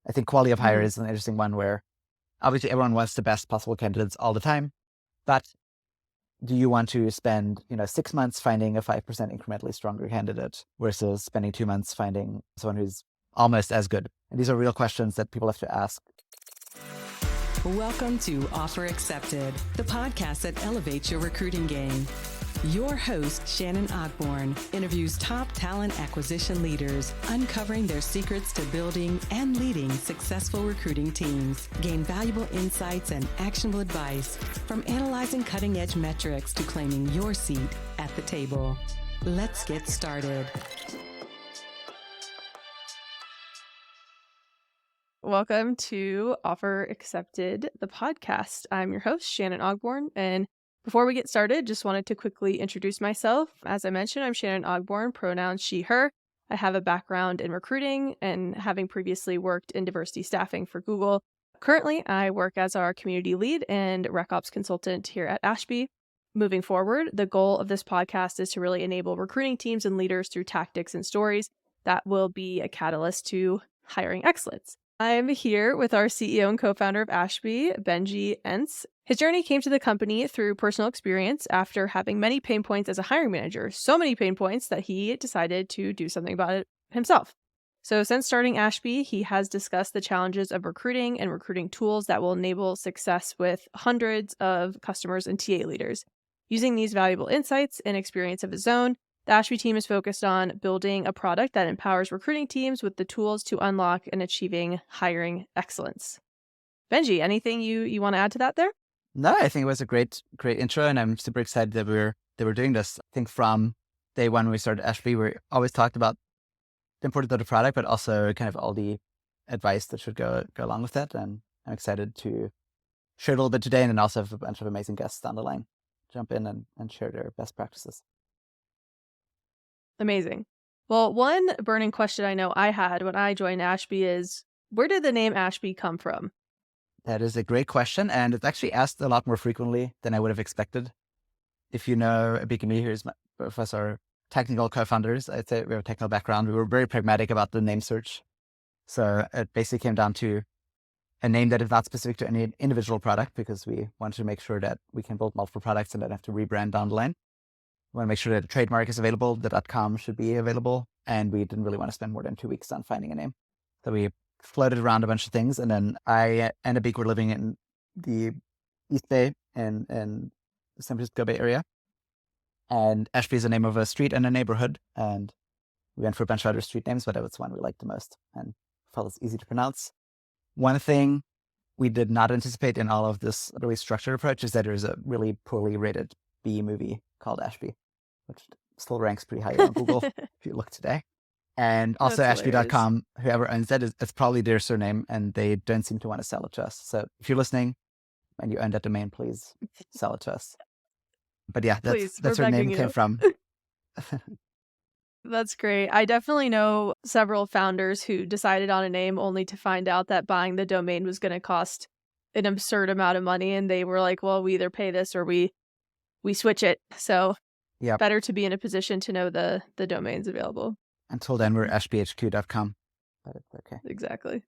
I think quality of hire Mhm. is an interesting one where obviously everyone wants the best possible candidates all the time, but do you want to spend 6 months finding a 5% incrementally stronger candidate versus spending 2 months finding someone who's almost as good? And these are real questions that people have to ask. Welcome to Offer Accepted, the podcast that elevates your recruiting game. Your host, Shannon Ogborn, interviews top talent acquisition leaders, uncovering their secrets to building and leading successful recruiting teams. Gain valuable insights and actionable advice from analyzing cutting-edge metrics to claiming your seat at the table. Let's get started. Welcome to Offer Accepted, the podcast. I'm your host, Shannon Ogborn, and before we get started, just wanted to quickly introduce myself. As I mentioned, I'm Shannon Ogborn, pronouns she, her. I have a background in recruiting and having previously worked in diversity staffing for Google. Currently, I work as our community lead and rec ops consultant here at Ashby. Moving forward, the goal of this podcast is to really enable recruiting teams and leaders through tactics and stories that will be a catalyst to hiring excellence. I'm here with our CEO and co-founder of Ashby, Benji Encz. His journey came to the company through personal experience after having many pain points as a hiring manager, so many pain points that he decided to do something about it himself. So since starting Ashby, he has discussed the challenges of recruiting and recruiting tools that will enable success with hundreds of customers and TA leaders. Using these valuable insights and experience of his own, the Ashby team is focused on building a product that empowers recruiting teams with the tools to unlock and achieving hiring excellence. Benji, anything you want to add to that there? No, I think it was a great intro, and I'm super excited that we're doing this. I think from day one when we started Ashby, we always talked about the importance of the product, but also kind of all the advice that should go along with that. And I'm excited to share a little bit today, and then also have a bunch of amazing guests down the line jump in and share their best practices. Amazing. Well, one burning question I know I had when I joined Ashby is, where did the name Ashby come from? That is a great question, and it's actually asked a lot more frequently than I would have expected. If you know Abikami, here's both of us are technical co-founders. I'd say we have a technical background. We were very pragmatic about the name search. So it basically came down to a name that is not specific to any individual product, because we wanted to make sure that we can build multiple products and don't have to rebrand down the line. We want to make sure that the trademark is available, the .com should be available, and we didn't really want to spend more than 2 weeks on finding a name. So we floated around a bunch of things, and then I and Abik were living in the East Bay and the San Francisco Bay Area. And Ashby is the name of a street and a neighborhood, and we went for a bunch of other street names, but that was the one we liked the most and felt it's easy to pronounce. One thing we did not anticipate in all of this really structured approach is that there's a really poorly rated B movie called Ashby, which still ranks pretty high on Google if you look today. And also That's hilarious. Ashby.com, whoever owns that, it's probably their surname, and they don't seem to want to sell it to us. So if you're listening and you own that domain, please sell it to us. But yeah, Please, that's we're where the name begging came you. from. That's great. I definitely know several founders who decided on a name only to find out that buying the domain was going to cost an absurd amount of money. And they were like, well, we either pay this or we switch it. So Yeah. better to be in a position to know the domains available. Until then, we're ashbyhq.com. But it's okay. Exactly.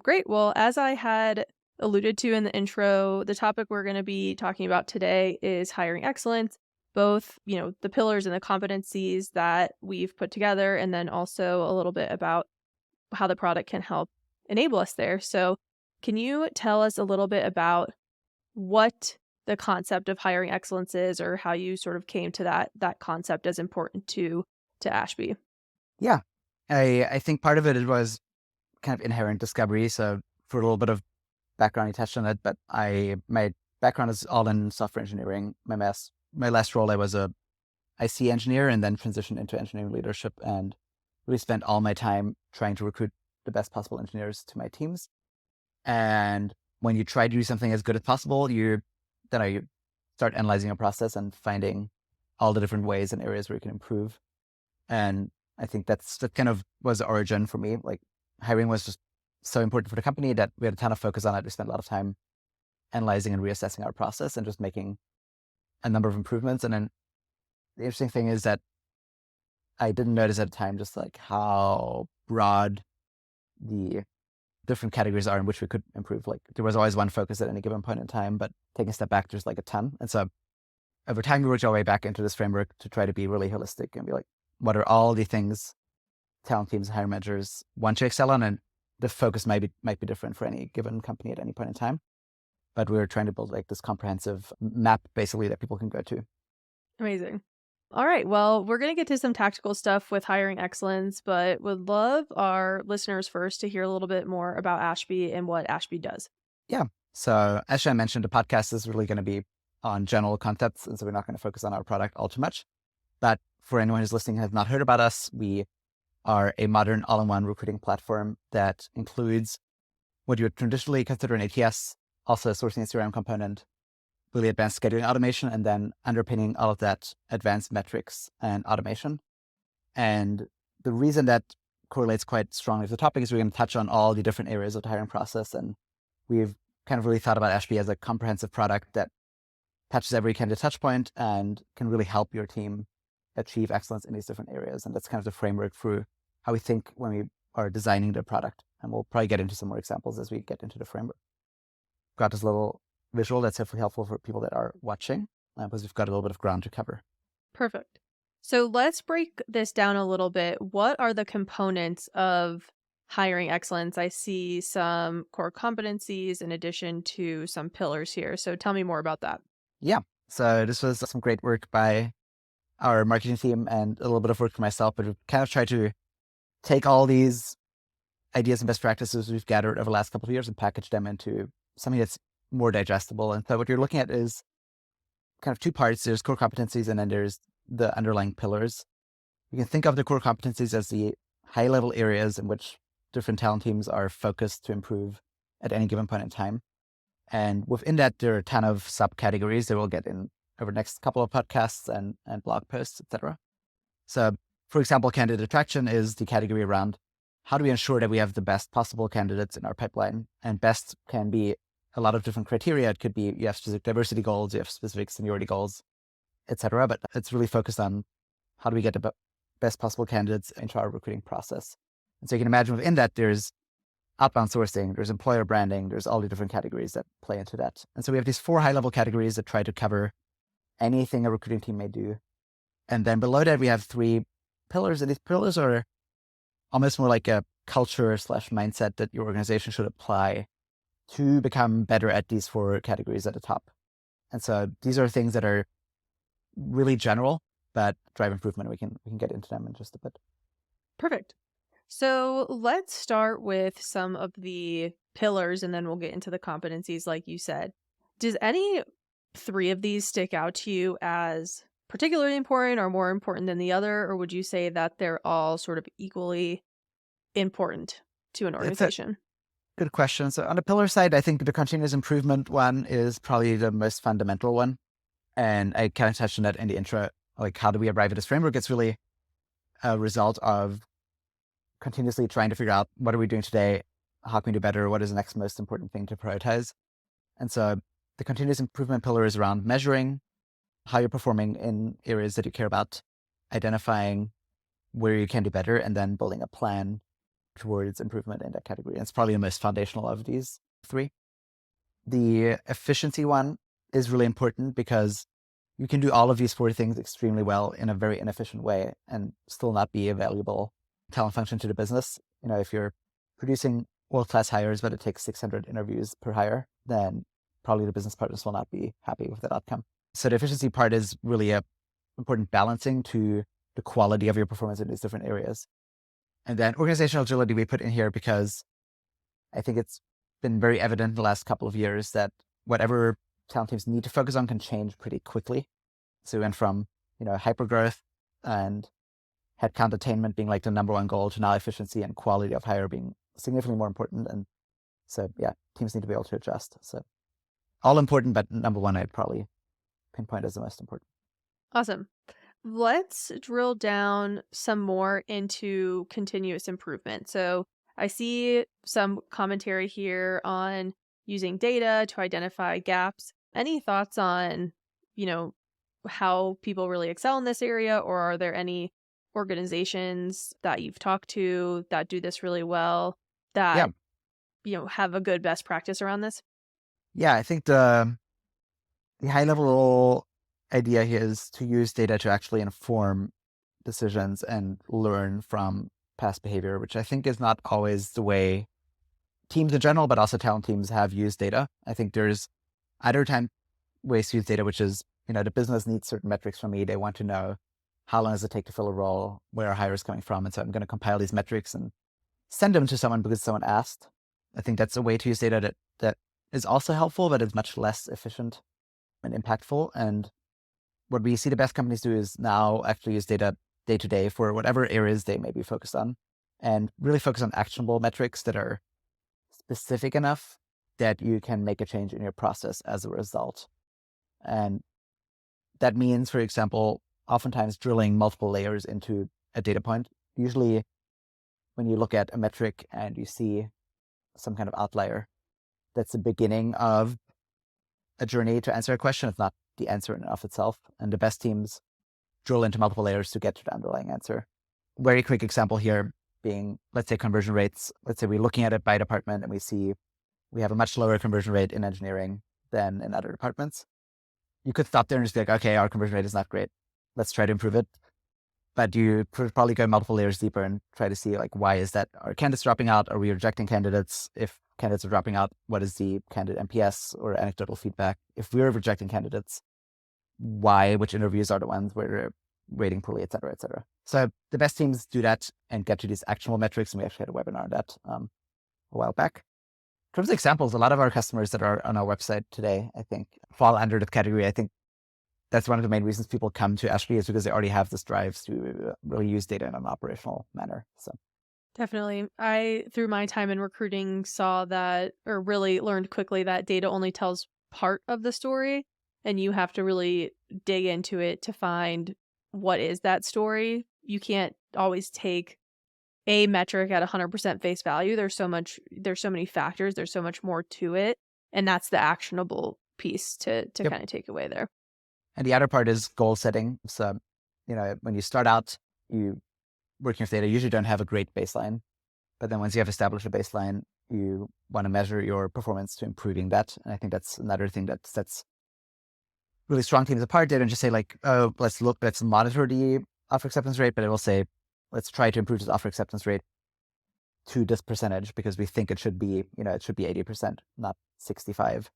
Great. Well, as I had alluded to in the intro, the topic we're going to be talking about today is hiring excellence, both, the pillars and the competencies that we've put together, and then also a little bit about how the product can help enable us there. So can you tell us a little bit about what the concept of hiring excellence is, or how you sort of came to that concept as important to Ashby? Yeah. I think part of it was kind of inherent discovery. So for a little bit of background, you touched on it, but my background is all in software engineering. My last role, I was a IC engineer and then transitioned into engineering leadership, and really spent all my time trying to recruit the best possible engineers to my teams. And when you try to do something as good as possible, you start analyzing a process and finding all the different ways and areas where you can improve. And I think that kind of was the origin for me. Like, hiring was just so important for the company that we had a ton of focus on it. We spent a lot of time analyzing and reassessing our process and just making a number of improvements. And then the interesting thing is that I didn't notice at the time just like how broad the different categories are in which we could improve. Like there was always one focus at any given point in time, but taking a step back, there's like a ton. And so over time, we worked our way back into this framework to try to be really holistic and be like, what are all the things talent teams, hiring managers want to excel on? And the focus might be different for any given company at any point in time. But we're trying to build like this comprehensive map basically that people can go to. Amazing. All right. Well, we're going to get to some tactical stuff with hiring excellence, but would love our listeners first to hear a little bit more about Ashby and what Ashby does. Yeah. So as I mentioned, the podcast is really going to be on general concepts. And so we're not going to focus on our product all too much. But for anyone who's listening and has not heard about us, we are a modern all-in-one recruiting platform that includes what you would traditionally consider an ATS, also a sourcing and CRM component, really advanced scheduling automation, and then underpinning all of that advanced metrics and automation. And the reason that correlates quite strongly with the topic is we're going to touch on all the different areas of the hiring process. And we've kind of really thought about Ashby as a comprehensive product that touches every candidate touch point and can really help your team achieve excellence in these different areas. And that's kind of the framework for how we think when we are designing the product. And we'll probably get into some more examples as we get into the framework. Got this little visual that's hopefully helpful for people that are watching, because we've got a little bit of ground to cover. Perfect. So let's break this down a little bit. What are the components of hiring excellence? I see some core competencies in addition to some pillars here. So tell me more about that. Yeah. So this was some great work by our marketing team and a little bit of work for myself, but we've kind of tried to take all these ideas and best practices we've gathered over the last couple of years and package them into something that's more digestible. And so what you're looking at is kind of two parts. There's core competencies and then there's the underlying pillars. You can think of the core competencies as the high-level areas in which different talent teams are focused to improve at any given point in time. And within that, there are a ton of subcategories that we'll get in over the next couple of podcasts and blog posts, etc. So, for example, candidate attraction is the category around how do we ensure that we have the best possible candidates in our pipeline? And best can be a lot of different criteria. It could be you have specific diversity goals, you have specific seniority goals, etc. But it's really focused on how do we get the best possible candidates into our recruiting process. And so you can imagine within that, there's outbound sourcing, there's employer branding, there's all the different categories that play into that. And so we have these 4 high-level categories that try to cover anything a recruiting team may do. And then below that, we have 3 pillars. And these pillars are almost more like a culture / mindset that your organization should apply to become better at these 4 categories at the top. And so these are things that are really general, but drive improvement. We can get into them in just a bit. Perfect. So let's start with some of the pillars and then we'll get into the competencies like you said. Does any 3 of these stick out to you as particularly important or more important than the other? Or would you say that they're all sort of equally important to an organization? Good question. So on the pillar side, I think the continuous improvement one is probably the most fundamental one. And I kind of touched on that in the intro, like how do we arrive at this framework? It's really a result of continuously trying to figure out what are we doing today? How can we do better? What is the next most important thing to prioritize? And so the continuous improvement pillar is around measuring how you're performing in areas that you care about, identifying where you can do better, and then building a plan towards improvement in that category. And it's probably the most foundational of these 3. The efficiency one is really important because you can do all of these 4 things extremely well in a very inefficient way and still not be a valuable talent function to the business. You know, if you're producing world-class hires, but it takes 600 interviews per hire, then probably the business partners will not be happy with that outcome. So the efficiency part is really a important balancing to the quality of your performance in these different areas. And then organizational agility we put in here because I think it's been very evident in the last couple of years that whatever talent teams need to focus on can change pretty quickly. So we went from, hypergrowth and headcount attainment being like the number 1 goal to now efficiency and quality of hire being significantly more important. And so, yeah, teams need to be able to adjust. So all important, but number 1, I'd probably pinpoint as the most important. Awesome. Let's drill down some more into continuous improvement. So I see some commentary here on using data to identify gaps. Any thoughts on, how people really excel in this area, or are there any organizations that you've talked to that do this really well that, have a good best practice around this? Yeah, I think the high level idea here is to use data to actually inform decisions and learn from past behavior, which I think is not always the way teams in general, but also talent teams have used data. I think there's other ways to use data, which is, the business needs certain metrics from me. They want to know how long does it take to fill a role, where are hires coming from. And so I'm going to compile these metrics and send them to someone because someone asked. I think that's a way to use data that is also helpful, but is much less efficient and impactful. And what we see the best companies do is now actually use data day to day for whatever areas they may be focused on, and really focus on actionable metrics that are specific enough that you can make a change in your process as a result. And that means, for example, oftentimes drilling multiple layers into a data point. Usually when you look at a metric and you see some kind of outlier, that's the beginning of a journey to answer a question. It's not the answer in and of itself. And the best teams drill into multiple layers to get to the underlying answer. Very quick example here being, let's say, conversion rates. Let's say we're looking at it by department and we see we have a much lower conversion rate in engineering than in other departments. You could stop there and just be like, okay, our conversion rate is not great. Let's try to improve it. But you could probably go multiple layers deeper and try to see, like, why is that? Are candidates dropping out? Are we rejecting candidates? If candidates are dropping out, what is the candidate NPS or anecdotal feedback? If we're rejecting candidates, why? Which interviews are the ones where we're rating poorly, et cetera, et cetera. So the best teams do that and get to these actionable metrics. And we actually had a webinar on that a while back. In terms of examples, a lot of our customers that are on our website today, I think, fall under that category. I think that's one of the main reasons people come to Ashby is because they already have this drive to really use data in an operational manner. So Definitely. I, through my time in recruiting, saw that, or really learned quickly that data only tells part of the story, and you have to really dig into it to find what is that story. You can't always take a metric at 100% face value. There's so many factors. There's so much more to it. And that's the actionable piece to Yep. kind of take away there. And the other part is goal setting. So, when you start out, you working with data, you usually don't have a great baseline. But then once you have established a baseline, you want to measure your performance to improving that. And I think that's another thing that sets really strong teams apart. They don't just say like, oh, let's monitor the offer acceptance rate, but it will say, let's try to improve this offer acceptance rate to this percentage because we think it should be 80%, not 65,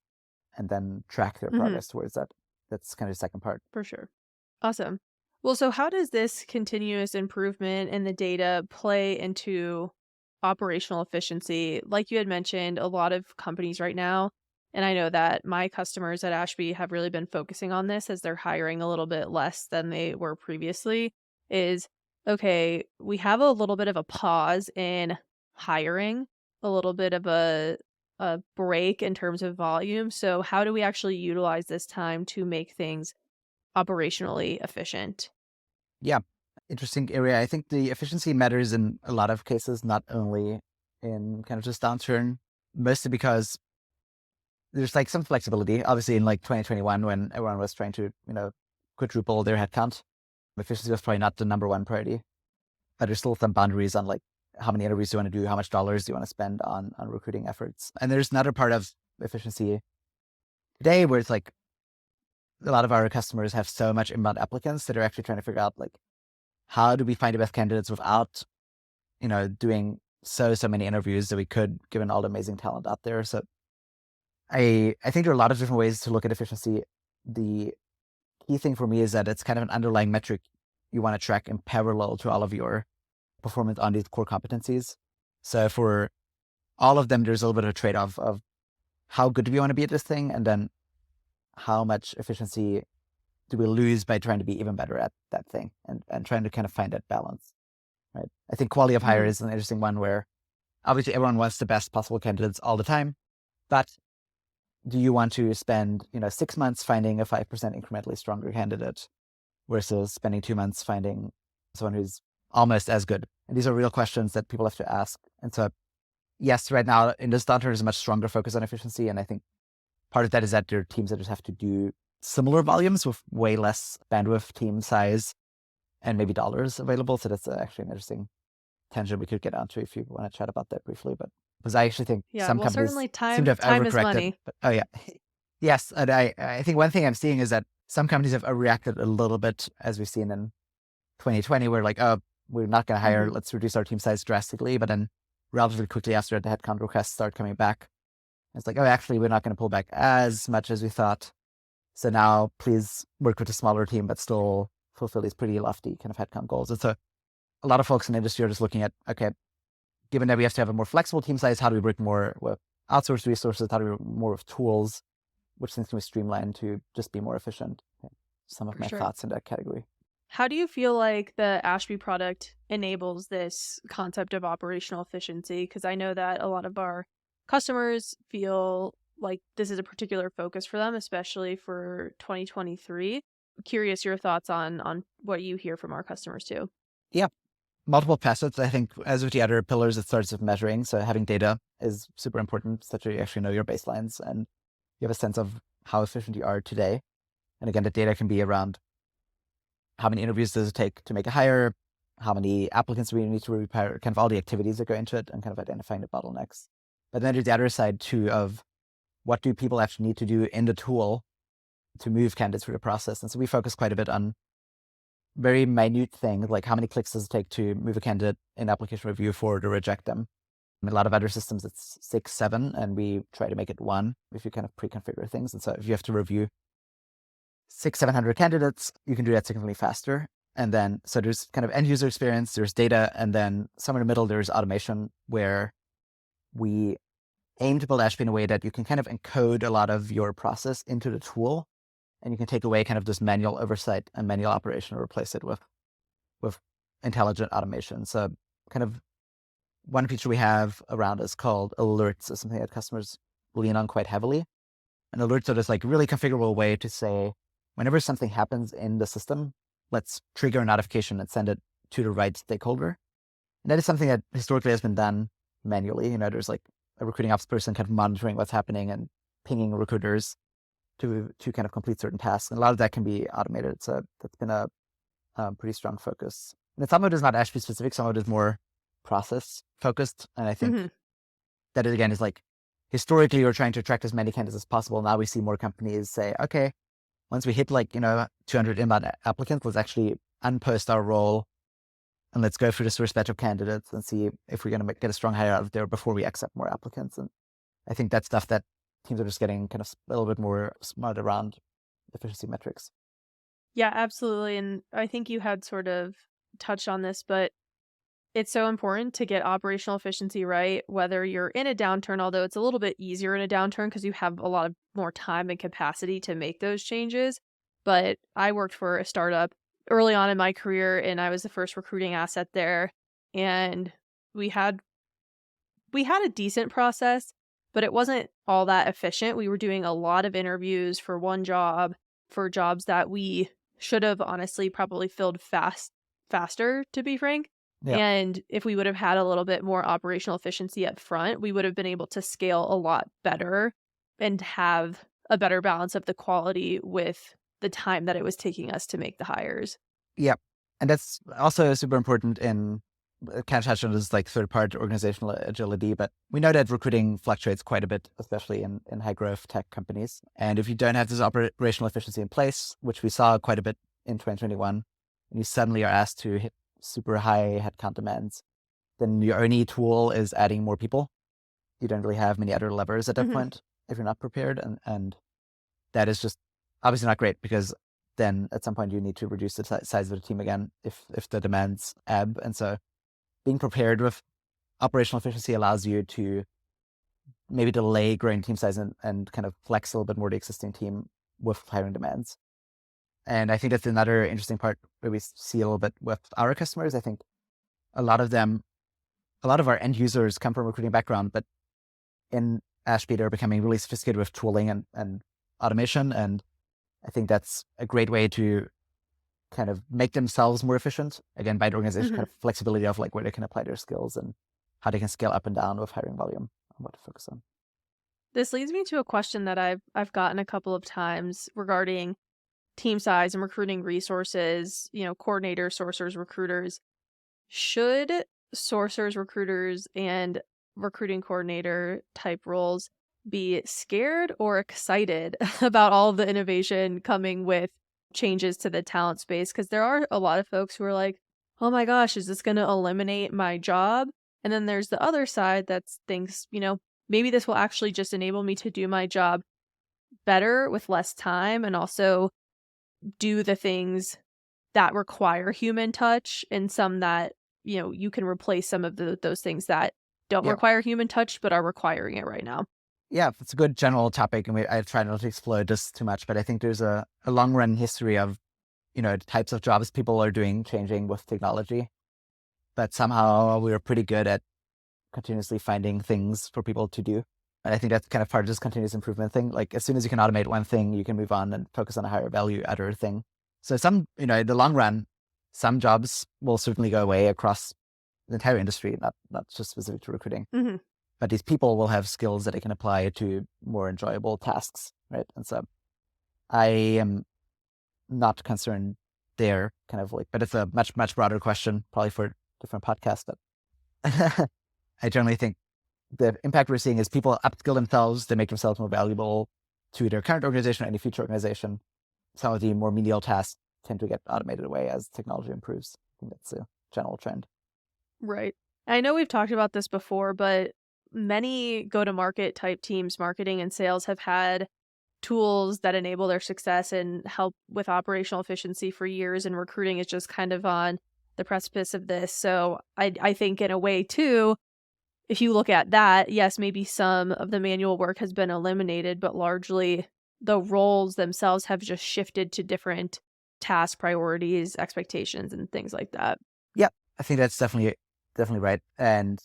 and then track their progress towards that. That's kind of the second part. For sure. Awesome. Well, so how does this continuous improvement in the data play into operational efficiency? Like you had mentioned, a lot of companies right now, and I know that my customers at Ashby have really been focusing on this as they're hiring a little bit less than they were previously, is, okay, we have a little bit of a pause in hiring, a little bit of a break in terms of volume. So how do we actually utilize this time to make things operationally efficient? Yeah, interesting area. I think the efficiency matters in a lot of cases, not only in kind of just downturn, mostly because there's like some flexibility. Obviously, in like 2021, when everyone was trying to, quadruple their headcount, efficiency was probably not the number one priority. But there's still some boundaries on like how many interviews you want to do, how much dollars you want to spend on recruiting efforts. And there's another part of efficiency today where it's like a lot of our customers have so much inbound applicants that are actually trying to figure out like, how do we find the best candidates without, doing so many interviews that we could, given all the amazing talent out there. So I think there are a lot of different ways to look at efficiency. The key thing for me is that it's kind of an underlying metric you want to track in parallel to all of your performance on these core competencies. So for all of them, there's a little bit of a trade-off of how good do we want to be at this thing, and then how much efficiency do we lose by trying to be even better at that thing, and trying to kind of find that balance, right? I think quality of hire is an interesting one where obviously everyone wants the best possible candidates all the time, but do you want to spend 6 months finding a 5% incrementally stronger candidate versus spending 2 months finding someone who's almost as good? And these are real questions that people have to ask. And so yes, right now in this downturn is a much stronger focus on efficiency. And I think part of that is that there are teams that just have to do similar volumes with way less bandwidth, team size, and maybe dollars available. So that's actually an interesting tangent we could get onto if you want to chat about that briefly. But Because I actually think Yeah, some well, companies certainly seem to have time is overcorrected. money. But, oh yeah, yes, and I think one thing I'm seeing is that some companies have reacted a little bit, as we've seen in 2020, where like, oh, we're not going to hire, Mhm. let's reduce our team size drastically, but then relatively quickly after the headcount requests start coming back, it's like, oh, actually, we're not going to pull back as much as we thought. So now please work with a smaller team, but still fulfill these pretty lofty kind of headcount goals. And so a lot of folks in the industry are just looking at, okay, given that we have to have a more flexible team size, how do we work more with outsourced resources? How do we work more with tools, which things can we streamline to just be more efficient? Some of For my sure. thoughts in that category. How do you feel like the Ashby product enables this concept of operational efficiency? Because I know that a lot of our customers feel like this is a particular focus for them, especially for 2023. Curious your thoughts on what you hear from our customers too. Yeah, multiple facets. I think as with the other pillars, it starts with measuring. So having data is super important, so that you actually know your baselines and you have a sense of how efficient you are today. And again, the data can be around how many interviews does it take to make a hire, how many applicants we need to review, kind of all the activities that go into it, and kind of identifying the bottlenecks. But then there's the other side too of what do people actually need to do in the tool to move candidates through the process. And so we focus quite a bit on very minute things, like how many clicks does it take to move a candidate in application review forward or reject them. In a lot of other systems, it's 6, 7, and we try to make it 1 if you kind of pre-configure things. And so if you have to review 600-700 candidates, you can do that significantly faster. And then, so there's kind of end user experience, there's data, and then somewhere in the middle, there's automation where we aim to build Ashby in a way that you can kind of encode a lot of your process into the tool, and you can take away kind of this manual oversight and manual operation and replace it with intelligent automation. So kind of one feature we have around is called alerts, is something that customers lean on quite heavily. And alerts are this like really configurable way to say, whenever something happens in the system, let's trigger a notification and send it to the right stakeholder. And that is something that historically has been done manually. You know, there's like a recruiting ops person kind of monitoring what's happening and pinging recruiters to kind of complete certain tasks. And a lot of that can be automated. So that's been a pretty strong focus. And some of it is not Ashby specific, some of it is more process focused. And I think that it, again, is like, historically, we're trying to attract as many candidates as possible. Now we see more companies say, okay, once we hit like, 200 inbound applicants, let's actually unpost our role and let's go through this first batch of candidates and see if we're going to get a strong hire out of there before we accept more applicants. And I think that's stuff that teams are just getting kind of a little bit more smart around efficiency metrics. Yeah, absolutely. And I think you had sort of touched on this, but it's so important to get operational efficiency right, whether you're in a downturn, although it's a little bit easier in a downturn because you have a lot of more time and capacity to make those changes. But I worked for a startup early on in my career, and I was the first recruiting asset there. And we had a decent process, but it wasn't all that efficient. We were doing a lot of interviews for one job, for jobs that we should have honestly probably filled faster, to be frank. Yeah. And if we would have had a little bit more operational efficiency up front, we would have been able to scale a lot better and have a better balance of the quality with the time that it was taking us to make the hires. Yeah. And that's also super important in kind of touched on this like third-party organizational agility, but we know that recruiting fluctuates quite a bit, especially in high-growth tech companies. And if you don't have this operational efficiency in place, which we saw quite a bit in 2021, and you suddenly are asked to hit super high headcount demands, then your only tool is adding more people. You don't really have many other levers at that point if you're not prepared. And that is just obviously not great, because then at some point you need to reduce the size of the team again if the demands ebb. And so being prepared with operational efficiency allows you to maybe delay growing team size and kind of flex a little bit more the existing team with hiring demands. And I think that's another interesting part where we see a little bit with our customers. I think a lot of our end users come from a recruiting background, but in Ashby, they're becoming really sophisticated with tooling and automation. And I think that's a great way to kind of make themselves more efficient, again, by the organization, kind of flexibility of like where they can apply their skills and how they can scale up and down with hiring volume and what to focus on. This leads me to a question that I've gotten a couple of times regarding team size and recruiting resources, coordinators, sourcers, recruiters. Should sourcers, recruiters, and recruiting coordinator type roles be scared or excited about all of the innovation coming with changes to the talent space? Because there are a lot of folks who are like, oh my gosh, is this going to eliminate my job? And then there's the other side that thinks, maybe this will actually just enable me to do my job better with less time and also do the things that require human touch and some that, you can replace some of those things that don't Yeah. require human touch but are requiring it right now. Yeah, it's a good general topic, and I try not to explore this too much, but I think there's a long run history of, types of jobs people are doing changing with technology. But somehow we are pretty good at continuously finding things for people to do. And I think that's kind of part of this continuous improvement thing. Like as soon as you can automate one thing, you can move on and focus on a higher value other thing. So some, in the long run, some jobs will certainly go away across the entire industry, not just specific to recruiting. Mm-hmm. But these people will have skills that they can apply to more enjoyable tasks, right? And so I am not concerned there, kind of like, but it's a much, much broader question, probably for a different podcast. But I generally think the impact we're seeing is people upskill themselves, they make themselves more valuable to their current organization or any future organization. Some of the more menial tasks tend to get automated away as technology improves. I think that's a general trend. Right. I know we've talked about this before, but many go-to-market type teams, marketing and sales, have had tools that enable their success and help with operational efficiency for years, and recruiting is just kind of on the precipice of this. So I think in a way too, if you look at that, yes, maybe some of the manual work has been eliminated, but largely the roles themselves have just shifted to different task priorities, expectations, and things like that. Yeah, I think that's definitely right. And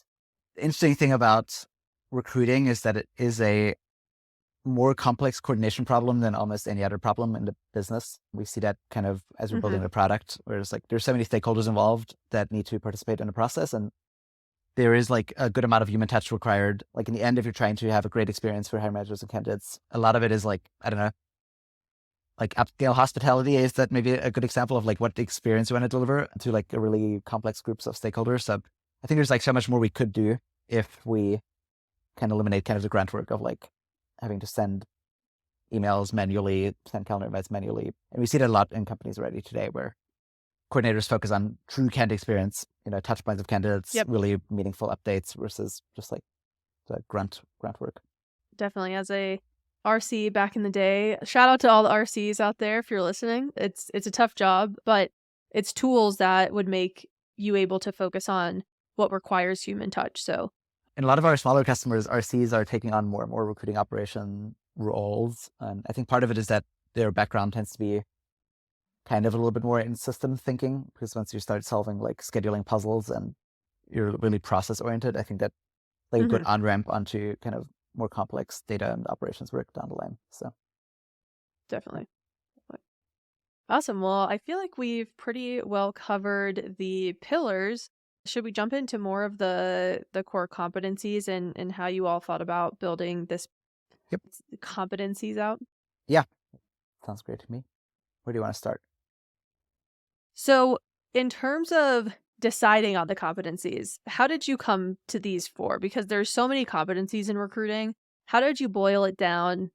the interesting thing about recruiting is that it is a more complex coordination problem than almost any other problem in the business. We see that kind of as we're building the product, where it's like there's so many stakeholders involved that need to participate in the process, and there is like a good amount of human touch required. Like in the end, if you're trying to have a great experience for hiring managers and candidates, a lot of it is like, I don't know, like upscale hospitality. Is that maybe a good example of like what the experience you want to deliver to like a really complex groups of stakeholders? So I think there's like so much more we could do if we can eliminate kind of the grunt work of like having to send emails manually, send calendar invites manually. And we see that a lot in companies already today, where coordinators focus on true candidate experience, touch points of candidates, really meaningful updates versus just like the grunt work. Definitely. As a RC back in the day, shout out to all the RCs out there if you're listening. It's a tough job, but it's tools that would make you able to focus on what requires human touch. So, and a lot of our smaller customers, RCs, are taking on more and more recruiting operation roles. And I think part of it is that their background tends to be kind of a little bit more in system thinking, because once you start solving like scheduling puzzles and you're really process oriented, I think that like a good on-ramp onto kind of more complex data and operations work down the line. So definitely. Awesome. Well, I feel like we've pretty well covered the pillars. Should we jump into more of the core competencies and how you all thought about building this competencies out? Yeah, sounds great to me. Where do you want to start? So in terms of deciding on the competencies, how did you come to these four? Because there's so many competencies in recruiting. How did you boil it down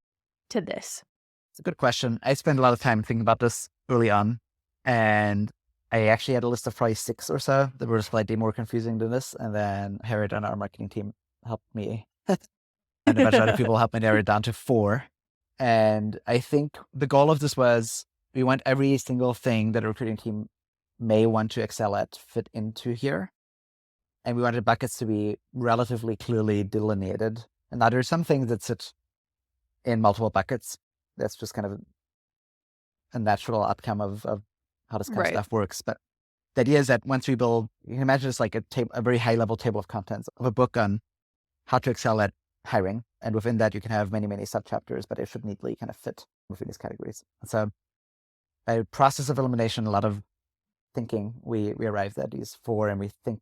to this? It's a good question. I spent a lot of time thinking about this early on, and I actually had a list of probably 6 or so that were slightly more confusing than this. And then Harriet on our marketing team helped me, and a bunch of other people helped me narrow it down to 4. And I think the goal of this was we want every single thing that a recruiting team may want to excel at fit into here. And we wanted buckets to be relatively clearly delineated. And now there's some things that sit in multiple buckets. That's just kind of a natural outcome of how this kind of stuff works. But the idea is that once we build, you can imagine it's like a very high level table of contents of a book on how to excel at hiring. And within that, you can have many, many sub-chapters, but it should neatly kind of fit within these categories. And so by process of elimination, a lot of thinking, we arrived at these 4, and we think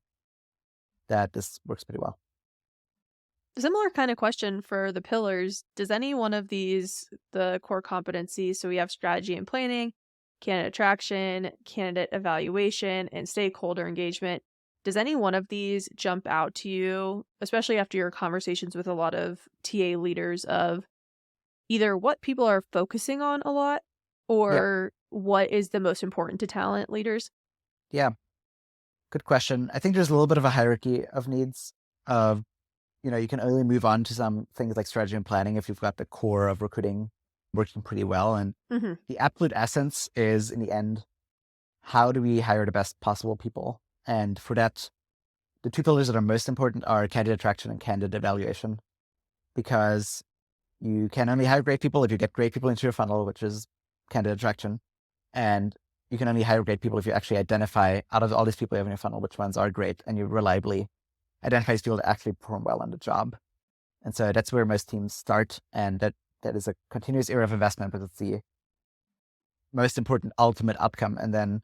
that this works pretty well. Similar kind of question for the pillars. Does any one of these, the core competencies, so we have strategy and planning, candidate attraction, candidate evaluation, and stakeholder engagement, Does any one of these jump out to you, especially after your conversations with a lot of TA leaders, of either what people are focusing on a lot Yeah. or what is the most important to talent leaders? Yeah. Good question. I think there's a little bit of a hierarchy of needs of, you can only move on to some things like strategy and planning if you've got the core of recruiting working pretty well. And Mm-hmm. the absolute essence is, in the end, how do we hire the best possible people? And for that, the two pillars that are most important are candidate attraction and candidate evaluation, because you can only hire great people if you get great people into your funnel, which is candidate attraction. And you can only hire great people if you actually identify, out of all these people you have in your funnel, which ones are great, and you reliably identify these people that actually perform well on the job. And so that's where most teams start. And that is a continuous area of investment, but it's the most important ultimate outcome. And then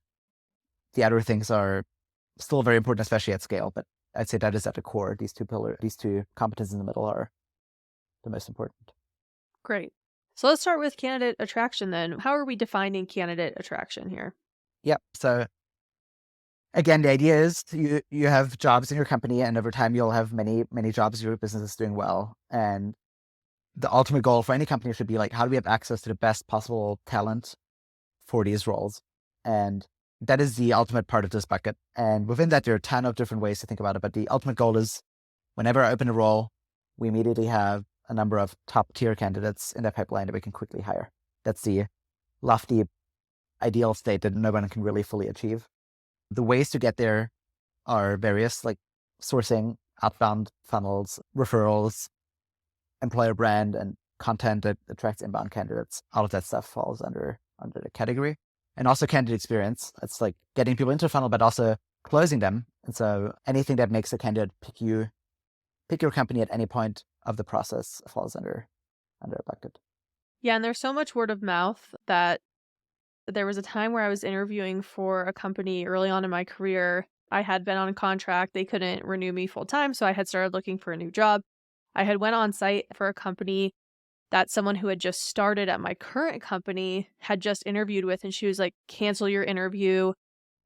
the other things are still very important, especially at scale. But I'd say that is at the core. These two competencies in the middle are the most important. Great. So let's start with candidate attraction then. How are we defining candidate attraction here? Yep. So again, the idea is you have jobs in your company, and over time you'll have many, many jobs your business is doing well. And the ultimate goal for any company should be like, how do we have access to the best possible talent for these roles? And that is the ultimate part of this bucket. And within that, there are a ton of different ways to think about it. But the ultimate goal is whenever I open a role, we immediately have a number of top tier candidates in that pipeline that we can quickly hire. That's the lofty ideal state that no one can really fully achieve. The ways to get there are various, like sourcing, outbound funnels, referrals, employer brand, and content that attracts inbound candidates. All of that stuff falls under the category. And also candidate experience. It's like getting people into the funnel, but also closing them. And so anything that makes a candidate pick your company at any point of the process falls under a bucket. Yeah, and there's so much word of mouth that there was a time where I was interviewing for a company early on in my career. I had been on contract. They couldn't renew me full time, so I had started looking for a new job. I had went on site for a company that someone who had just started at my current company had just interviewed with, and she was like, cancel your interview.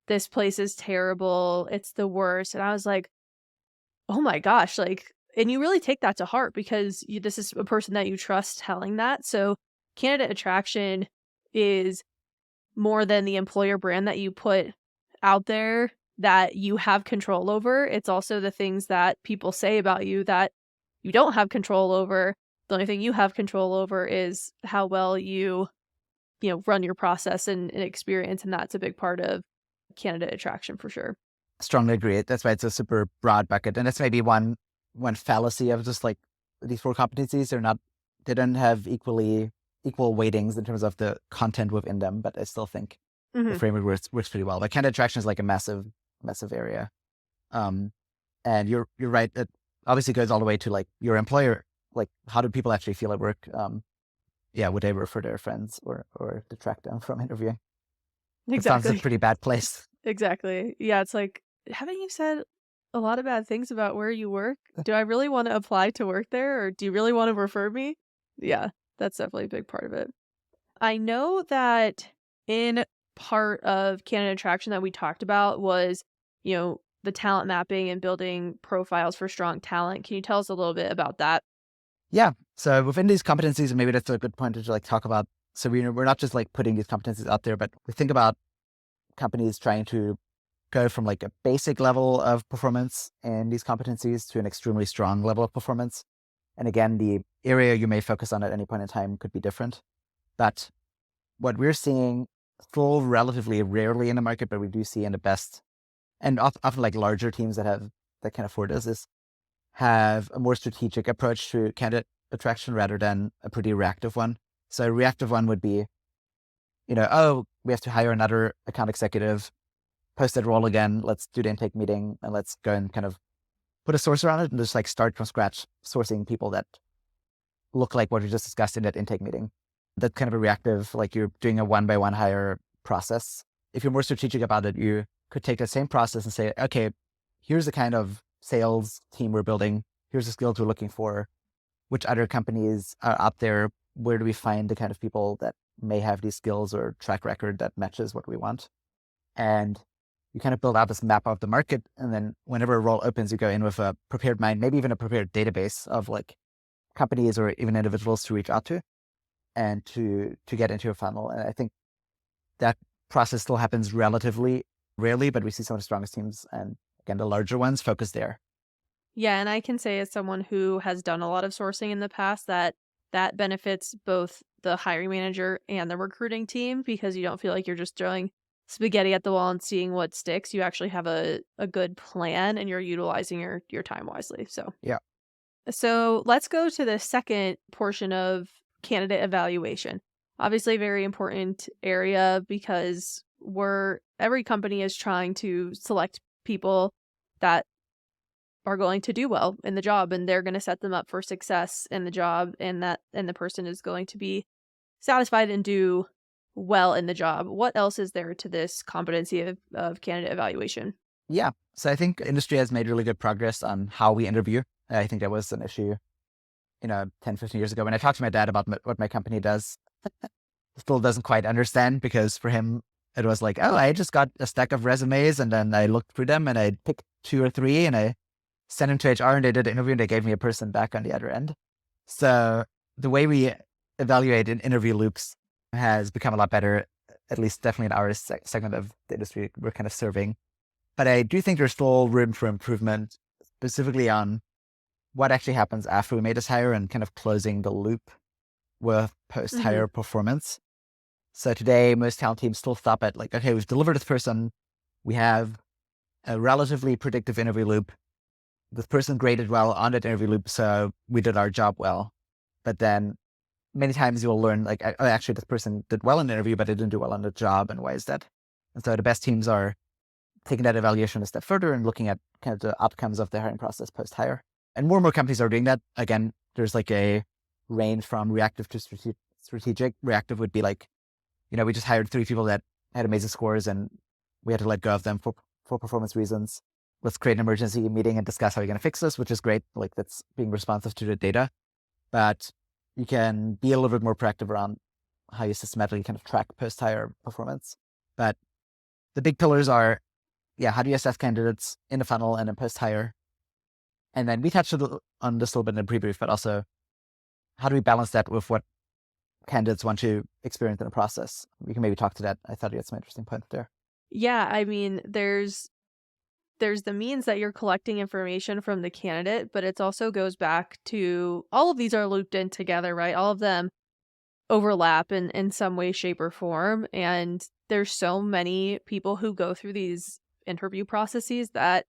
This place is terrible. It's the worst. And I was like, oh my gosh, like, and you really take that to heart because this is a person that you trust telling that. So candidate attraction is more than the employer brand that you put out there that you have control over. It's also the things that people say about you that you don't have control over. The only thing you have control over is how well you run your process and experience. And that's a big part of candidate attraction for sure. Strongly agree. That's why it's a super broad bucket. And that's maybe one fallacy of just like these 4 competencies. They don't have equal weightings in terms of the content within them, but I still think the framework works pretty well. But candidate attraction is like a massive, massive area. And you're right. It obviously goes all the way to like your employer. Like, how do people actually feel at work? Would they refer their friends or detract them from interviewing? Exactly. It sounds like a pretty bad place. Exactly. Yeah, it's like, haven't you said a lot of bad things about where you work? Do I really want to apply to work there, or do you really want to refer me? Yeah, that's definitely a big part of it. I know that in part of candidate attraction that we talked about was, the talent mapping and building profiles for strong talent. Can you tell us a little bit about that? Yeah. So within these competencies, and maybe that's a good point to like talk about. So we're not just like putting these competencies out there, but we think about companies trying to go from like a basic level of performance in these competencies to an extremely strong level of performance. And again, the area you may focus on at any point in time could be different. But what we're seeing still relatively rarely in the market, but we do see in the best and often like larger teams that can afford this, is have a more strategic approach to candidate attraction rather than a pretty reactive one. So a reactive one would be, we have to hire another account executive, post that role again, let's do the intake meeting, and let's go and kind of put a source around it and just like start from scratch sourcing people that look like what we just discussed in that intake meeting. That's kind of a reactive, like you're doing a 1-by-1 hire process. If you're more strategic about it, you could take the same process and say, okay, here's the kind of sales team we're building. Here's the skills we're looking for. Which other companies are out there? Where do we find the kind of people that may have these skills or track record that matches what we want? And you kind of build out this map of the market. And then whenever a role opens, you go in with a prepared mind, maybe even a prepared database of like companies or even individuals to reach out to and to get into a funnel. And I think that process still happens relatively rarely, but we see some of the strongest teams and again, the larger ones focus there. Yeah, and I can say as someone who has done a lot of sourcing in the past that benefits both the hiring manager and the recruiting team because you don't feel like you're just throwing spaghetti at the wall and seeing what sticks. You actually have a good plan and you're utilizing your time wisely. Yeah. So let's go to the second portion of candidate evaluation. Obviously, a very important area because every company is trying to select people that are going to do well in the job, and they're going to set them up for success in the job, and the person is going to be satisfied and do well in the job. What else is there to this competency of candidate evaluation? Yeah. So I think industry has made really good progress on how we interview. I think that was an issue, 10, 15 years ago when I talked to my dad about what my company does. Still doesn't quite understand because for him, it was like, oh, I just got a stack of resumes and then I looked through them and I picked 2 or 3 and I sent them to HR and they did an interview and they gave me a person back on the other end. So the way we evaluate in interview loops has become a lot better, at least definitely in our segment of the industry we're kind of serving. But I do think there's still room for improvement, specifically on what actually happens after we made this hire and kind of closing the loop with post-hire performance. So today, most talent teams still stop at like, okay, we've delivered this person. We have a relatively predictive interview loop. This person graded well on that interview loop, so we did our job well. But then many times you'll learn like, oh, actually, this person did well in the interview, but they didn't do well on the job. And why is that? And so the best teams are taking that evaluation a step further and looking at kind of the outcomes of the hiring process post-hire. And more companies are doing that. Again, there's like a range from reactive to strategic. Reactive would be like, we just hired 3 people that had amazing scores and we had to let go of them for performance reasons. Let's create an emergency meeting and discuss how you're going to fix this, which is great. Like that's being responsive to the data. But you can be a little bit more proactive around how you systematically kind of track post-hire performance. But the big pillars are, how do you assess candidates in the funnel and in post-hire? And then we touched on this a little bit in the pre-brief, but also how do we balance that with what candidates want to experience in the process? We can maybe talk to that. I thought you had some interesting points there. Yeah, I mean, there's the means that you're collecting information from the candidate, but it also goes back to all of these are looped in together, right? All of them overlap in some way, shape, or form. And there's so many people who go through these interview processes that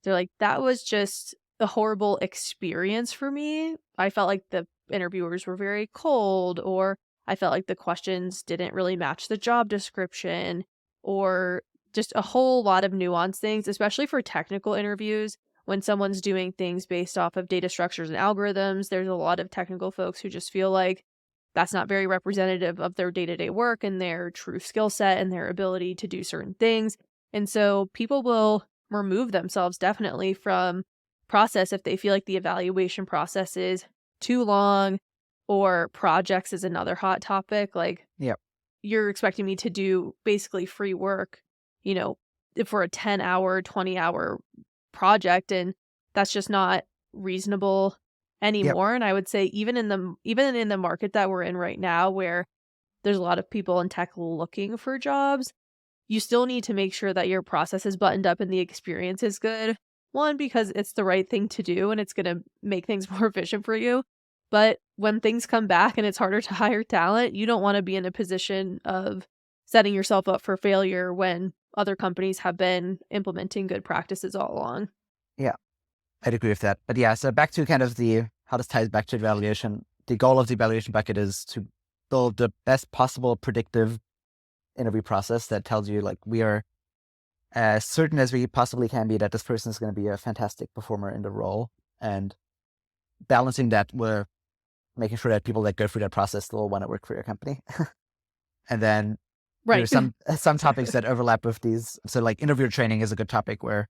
they're like, that was just a horrible experience for me. I felt like the interviewers were very cold, or I felt like the questions didn't really match the job description, or just a whole lot of nuanced things, especially for technical interviews. When someone's doing things based off of data structures and algorithms, there's a lot of technical folks who just feel like that's not very representative of their day-to-day work and their true skill set and their ability to do certain things. And so people will remove themselves definitely from process if they feel like the evaluation process is too long, or projects is another hot topic. Like, you're expecting me to do basically free work, for a 10-hour, 20-hour project, and that's just not reasonable anymore. And I would say even in the market that we're in right now, where there's a lot of people in tech looking for jobs, you still need to make sure that your process is buttoned up and the experience is good. One, because it's the right thing to do and it's going to make things more efficient for you. But when things come back and it's harder to hire talent, you don't want to be in a position of setting yourself up for failure when other companies have been implementing good practices all along. Yeah, I'd agree with that. But so back to kind of how this ties back to evaluation. The goal of the evaluation bucket is to build the best possible predictive interview process that tells you like we are as certain as we possibly can be that this person is going to be a fantastic performer in the role, and balancing that with making sure that people that go through that process still want to work for your company. And then there's some topics that overlap with these. So like interviewer training is a good topic, where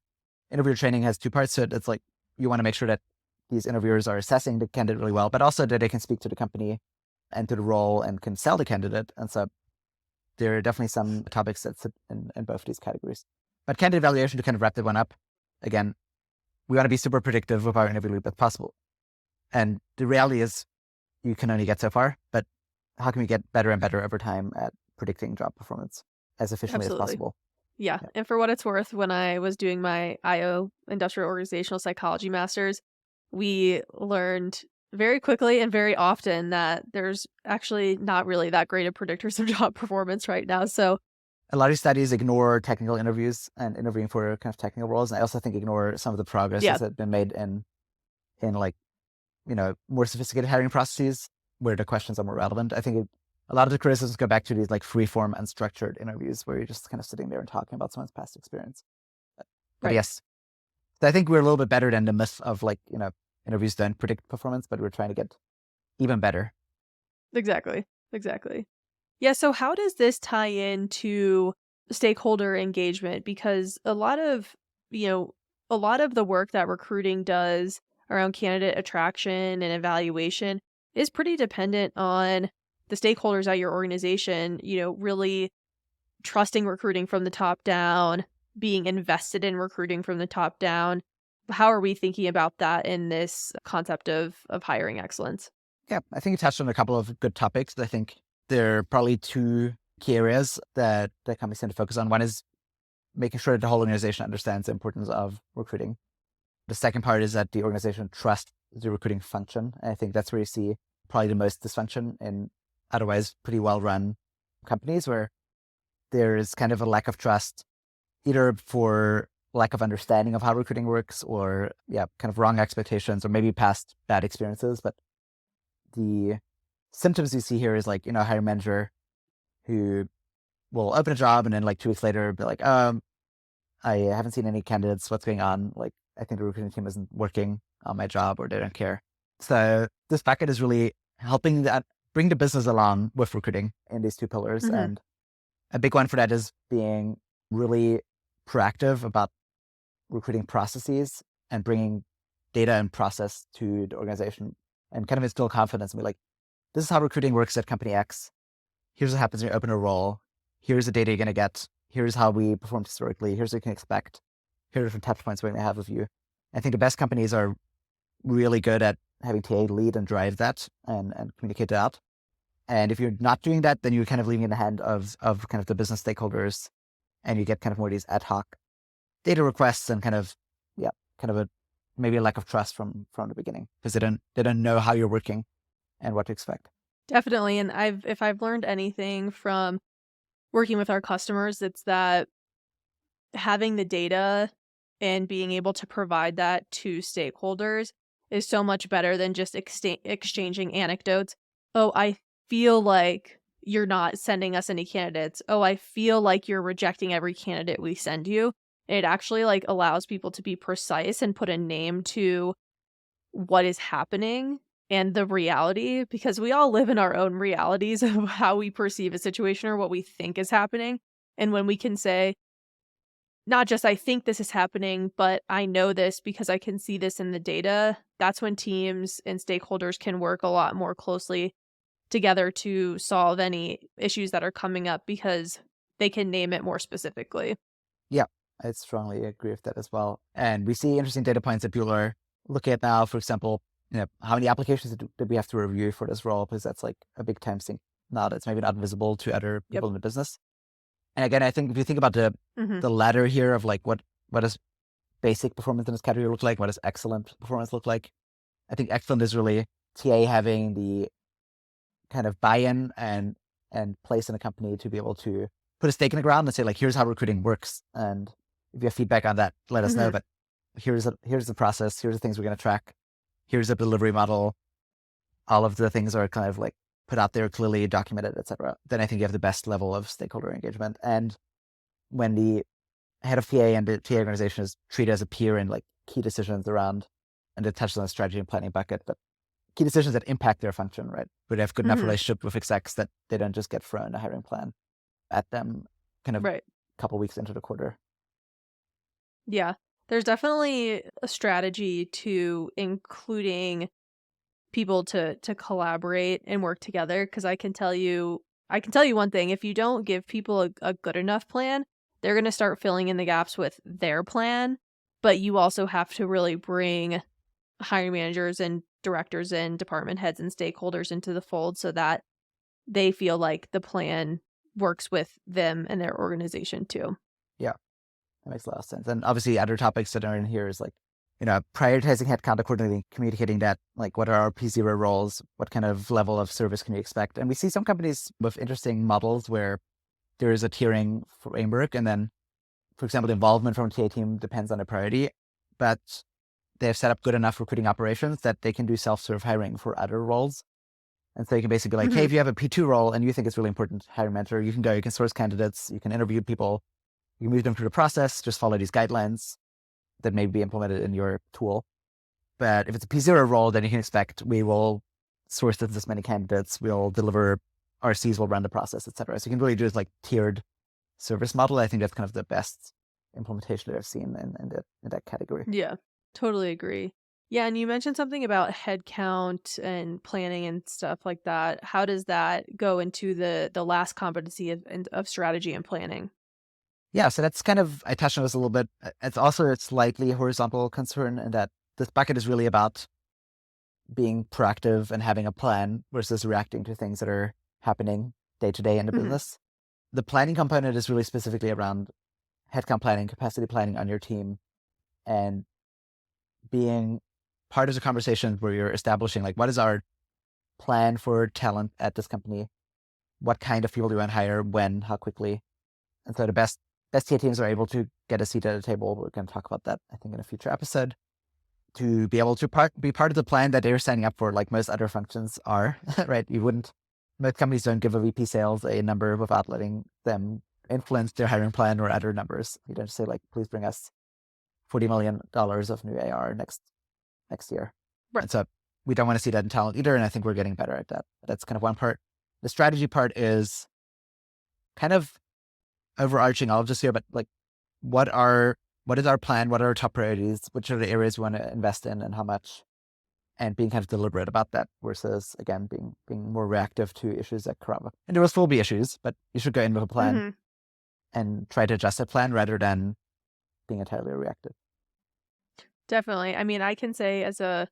interviewer training has 2 parts to it. It's like you want to make sure that these interviewers are assessing the candidate really well, but also that they can speak to the company and to the role and can sell the candidate. And so there are definitely some topics that sit in both these categories. But candidate evaluation, to kind of wrap that one up, again, we want to be super predictive of our interview loop as possible. And the reality is you can only get so far, but how can we get better and better over time at predicting job performance as efficiently as possible? Yeah. And for what it's worth, when I was doing my IO, Industrial Organizational Psychology Masters, we learned very quickly and very often that there's actually not really that great of predictors of job performance right now. So a lot of studies ignore technical interviews and interviewing for kind of technical roles. And I also think ignore some of the progress that's been made in like, more sophisticated hiring processes where the questions are more relevant. I think a lot of the criticisms go back to these like free-form, unstructured interviews where you're just kind of sitting there and talking about someone's past experience. But yes, so I think we're a little bit better than the myth of like, interviews don't predict performance, but we're trying to get even better. Exactly. Yeah. So how does this tie into stakeholder engagement? Because a lot of the work that recruiting does around candidate attraction and evaluation is pretty dependent on the stakeholders at your organization, really trusting recruiting from the top down, being invested in recruiting from the top down. How are we thinking about that in this concept of hiring excellence? Yeah, I think you touched on a couple of good topics. I think there are probably two key areas that companies tend to focus on. One is making sure that the whole organization understands the importance of recruiting. The second part is that the organization trusts the recruiting function. And I think that's where you see probably the most dysfunction in otherwise pretty well-run companies, where there is kind of a lack of trust, either for lack of understanding of how recruiting works or kind of wrong expectations or maybe past bad experiences. But the symptoms you see here is like, a hiring manager who will open a job and then like 2 weeks later be like, I haven't seen any candidates. What's going on? Like, I think the recruiting team isn't working on my job or they don't care. So this bucket is really helping bring the business along with recruiting in these two pillars. Mm-hmm. And a big one for that is being really proactive about recruiting processes and bringing data and process to the organization and kind of instill confidence and be like, this is how recruiting works at company X. Here's what happens when you open a role. Here's the data you're going to get. Here's how we performed historically. Here's what you can expect. Here are different touch points we're going to have with you. I think the best companies are really good at having TA lead and drive that and communicate that out. And if you're not doing that, then you're kind of leaving in the hand of kind of the business stakeholders, and you get kind of more of these ad hoc data requests and kind of maybe a lack of trust from the beginning because they don't know how you're working and what to expect. Definitely. And if I've learned anything from working with our customers, it's that having the data and being able to provide that to stakeholders is so much better than just exchanging anecdotes. Oh, I feel like you're not sending us any candidates. Oh, I feel like you're rejecting every candidate we send you. It actually like allows people to be precise and put a name to what is happening and the reality, because we all live in our own realities of how we perceive a situation or what we think is happening. And when we can say, not just I think this is happening, but I know this because I can see this in the data, that's when teams and stakeholders can work a lot more closely together to solve any issues that are coming up because they can name it more specifically. Yeah, I strongly agree with that as well. And we see interesting data points that people are looking at now. For example, how many applications did we have to review for this role? Because that's like a big time sink now that's maybe not visible to other people in the business. And again, I think if you think about the ladder here of like what does basic performance in this category look like? What does excellent performance look like? I think excellent is really TA having the kind of buy-in and place in a company to be able to put a stake in the ground and say like, here's how recruiting works. And if you have feedback on that, let us know. But here's the process. Here's the things we're going to track. Here's the delivery model. All of the things are kind of like put out there, clearly documented, etc. Then I think you have the best level of stakeholder engagement. And when the head of TA and the TA organization is treated as a peer in like key decisions around, and it touches on the strategy and planning bucket, but key decisions that impact their function, right? Where they have good enough relationship with execs that they don't just get thrown a hiring plan at them kind of a couple weeks into the quarter. Yeah, there's definitely a strategy to including people to collaborate and work together, because I can tell you one thing: if you don't give people a good enough plan, they're going to start filling in the gaps with their plan, but you also have to really bring hiring managers and directors and department heads and stakeholders into the fold so that they feel like the plan works with them and their organization too. Yeah, that makes a lot of sense. And obviously other topics that are in here is like, prioritizing headcount accordingly, communicating that, like, what are our P0 roles? What kind of level of service can you expect? And we see some companies with interesting models where there is a tiering framework. And then, for example, the involvement from a TA team depends on the priority, but they have set up good enough recruiting operations that they can do self-serve hiring for other roles. And so you can basically be like, hey, if you have a P2 role and you think it's really important to hire a mentor, you can go, you can source candidates, you can interview people, you can move them through the process, just follow these guidelines that may be implemented in your tool. But if it's a P0 role, then you can expect we will source this many candidates, we'll deliver RCs, will run the process, etc. So you can really do this like tiered service model. I think that's kind of the best implementation that I've seen in that category. Yeah, totally agree. Yeah, and you mentioned something about headcount and planning and stuff like that. How does that go into the last competency of strategy and planning? Yeah, so that's kind of, I touched on this a little bit. It's also a slightly horizontal concern in that this bucket is really about being proactive and having a plan versus reacting to things that are happening day to day in the business. The planning component is really specifically around headcount planning, capacity planning on your team, and being part of the conversation where you're establishing, like, what is our plan for talent at this company? What kind of people do we want to hire? When? How quickly? And so the best TA teams are able to get a seat at the table. We're going to talk about that, I think, in a future episode, to be able to be part of the plan that they're signing up for, like most other functions are, right? Most companies don't give a VP sales a number without letting them influence their hiring plan or other numbers. You don't say, like, please bring us $40 million of new AR next year. Right. And so we don't want to see that in talent either. And I think we're getting better at that. That's kind of one part. The strategy part is kind of overarching all of this here, but like, what is our plan? What are our top priorities? Which are the areas we want to invest in and how much? And being kind of deliberate about that versus, again, being more reactive to issues that crop up. And there will still be issues, but you should go in with a plan and try to adjust that plan rather than being entirely reactive. Definitely. I mean, I can say as a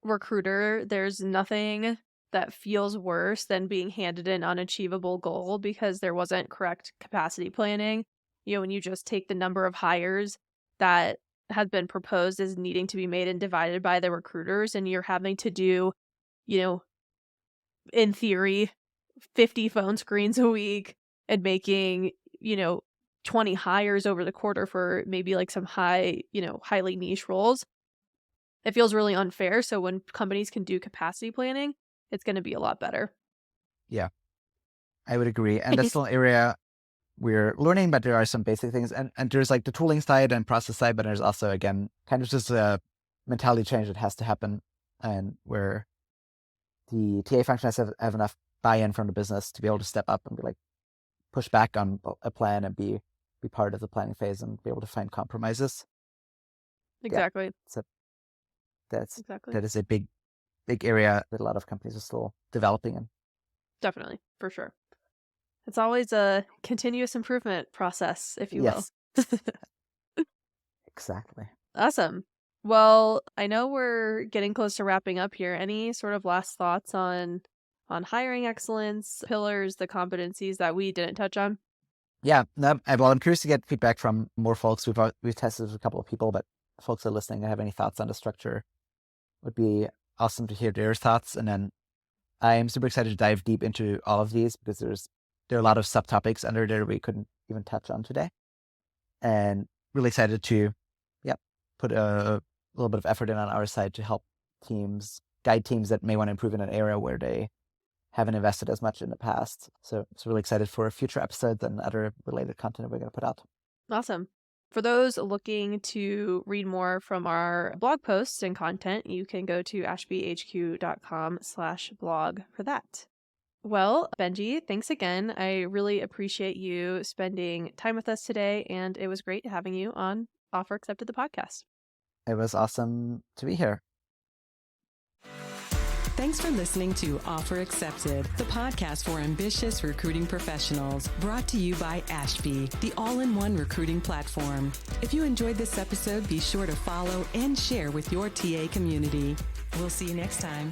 recruiter, there's nothing that feels worse than being handed an unachievable goal because there wasn't correct capacity planning. When you just take the number of hires that has been proposed as needing to be made and divided by the recruiters, and you're having to do, in theory, 50 phone screens a week and making, 20 hires over the quarter for maybe like some highly niche roles. It feels really unfair. So when companies can do capacity planning, it's going to be a lot better. Yeah, I would agree. And that's still an area we're learning, but there are some basic things. And there's like the tooling side and process side, but there's also, again, kind of just a mentality change that has to happen, and where the TA function has to have enough buy-in from the business to be able to step up and be like, push back on a plan and be part of the planning phase and be able to find compromises. Exactly. Yeah. So that exactly. is a big area that a lot of companies are still developing in. Definitely, for sure. It's always a continuous improvement process, if you will. Exactly. Awesome. Well, I know we're getting close to wrapping up here. Any sort of last thoughts on hiring excellence, pillars, the competencies that we didn't touch on? Yeah, no, well, I'm curious to get feedback from more folks. We've tested with a couple of people, but folks that are listening that have any thoughts on the structure, would be awesome to hear their thoughts. And then I am super excited to dive deep into all of these because there are a lot of subtopics under there we couldn't even touch on today. And really excited to, put a little bit of effort in on our side to help guide teams that may want to improve in an area where they haven't invested as much in the past. So really excited for future episodes and other related content we're going to put out. Awesome. For those looking to read more from our blog posts and content, you can go to ashbyhq.com/blog for that. Well, Benji, thanks again. I really appreciate you spending time with us today, and it was great having you on Offer Accepted, the podcast. It was awesome to be here. Thanks for listening to Offer Accepted, the podcast for ambitious recruiting professionals, brought to you by Ashby, the all-in-one recruiting platform. If you enjoyed this episode, be sure to follow and share with your TA community. We'll see you next time.